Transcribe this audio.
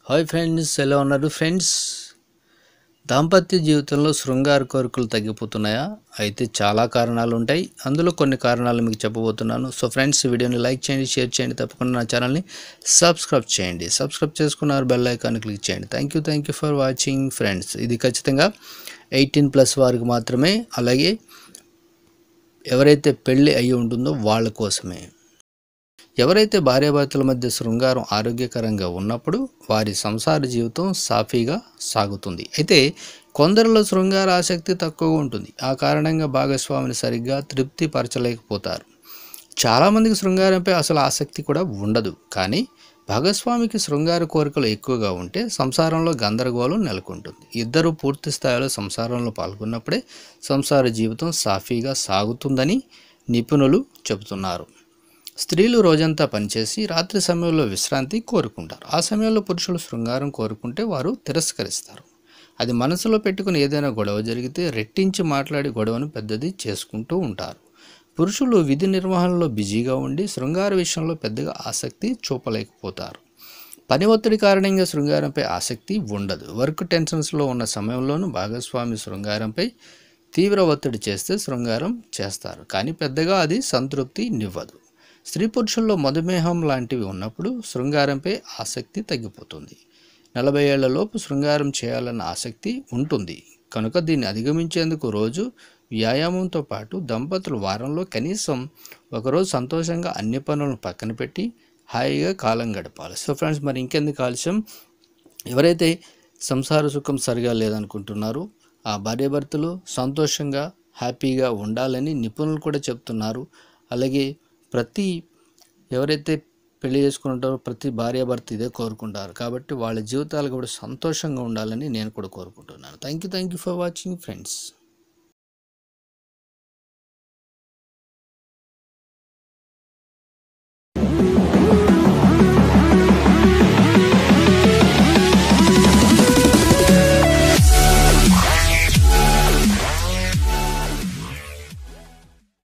Hi friends, ఎలా ఉన్నారు friends? దాంపత్య జీవితంలో శృంగార కోరికలు తగ్గిపోతున్నాయా? అయితే చాలా కారణాలు ఉంటాయి. అందులో కొన్ని కారణాలు మీకు చెప్పబోతున్నాను. సో ఫ్రెండ్స్, వీడియోని లైక్ చేయండి, షేర్ చేయండి, తప్పకుండా నా ఛానల్ని సబ్స్క్రైబ్ చేయండి. సబ్స్క్రైబ్ చేసుకున్నారు, బెల్ ఐకాన్ క్లిక్ చేయండి. Thank you for watching friends. ఇది ఖచ్చితంగా 18+ వారికి మాత్రమే, అలాగే ఎవరైతే పెళ్ళి అయి ఉంటుందో వాళ్ళ కోసమే. ఎవరైతే భార్యాభర్తల మధ్య శృంగారం ఆరోగ్యకరంగా ఉన్నప్పుడు వారి సంసార జీవితం సాఫీగా సాగుతుంది. అయితే కొందరిలో శృంగార ఆసక్తి తక్కువగా ఉంటుంది. ఆ కారణంగా భాగస్వామిని సరిగ్గా తృప్తి పరచలేకపోతారు. చాలామందికి శృంగారంపై అసలు ఆసక్తి కూడా ఉండదు. కానీ భాగస్వామికి శృంగార కోరికలు ఎక్కువగా ఉంటే సంసారంలో గందరగోళం నెలకొంటుంది. ఇద్దరూ పూర్తి స్థాయిలో సంసారంలో పాల్గొన్నప్పుడే సంసార జీవితం సాఫీగా సాగుతుందని నిపుణులు చెబుతున్నారు. స్త్రీలు రోజంతా పనిచేసి రాత్రి సమయంలో విశ్రాంతి కోరుకుంటారు. ఆ సమయంలో పురుషులు శృంగారం కోరుకుంటే వారు తిరస్కరిస్తారు. అది మనసులో పెట్టుకుని ఏదైనా గొడవ జరిగితే రెట్టించి మాట్లాడి గొడవను పెద్దది చేసుకుంటూ ఉంటారు. పురుషులు విధి నిర్వహణలో బిజీగా ఉండి శృంగార విషయంలో పెద్దగా ఆసక్తి చూపలేకపోతారు. పని ఒత్తిడి కారణంగా శృంగారంపై ఆసక్తి ఉండదు. వర్క్ టెన్షన్స్లో ఉన్న సమయంలోనూ భాగస్వామి శృంగారంపై తీవ్ర ఒత్తిడి చేస్తే శృంగారం చేస్తారు. కానీ పెద్దగా అది సంతృప్తినివ్వదు. స్త్రీ పురుషుల్లో మధుమేహం లాంటివి ఉన్నప్పుడు శృంగారంపై ఆసక్తి తగ్గిపోతుంది. 40 ఏళ్లలోపు శృంగారం చేయాలన్న ఆసక్తి ఉంటుంది కనుక దీన్ని అధిగమించేందుకు రోజు వ్యాయామంతో పాటు దంపతులు వారంలో కనీసం ఒకరోజు సంతోషంగా అన్ని పనులను పక్కన పెట్టి హాయిగా కాలం గడపాలి. సో ఫ్రెండ్స్, మరి ఇంకెందుకు ఆలస్యం? ఎవరైతే సంసార సుఖం సరిగా లేదనుకుంటున్నారో ఆ భార్యాభర్తలు సంతోషంగా హ్యాపీగా ఉండాలని నిపుణులు కూడా చెప్తున్నారు. అలాగే ఎవరైతే పెళ్లి చేసుకుంటారో ప్రతి భార్యాభర్త ఇదే కోరుకుంటారు. కాబట్టి వాళ్ళ జీవితాలు కూడా సంతోషంగా ఉండాలని నేను కూడా కోరుకుంటున్నాను. Thank you for watching friends.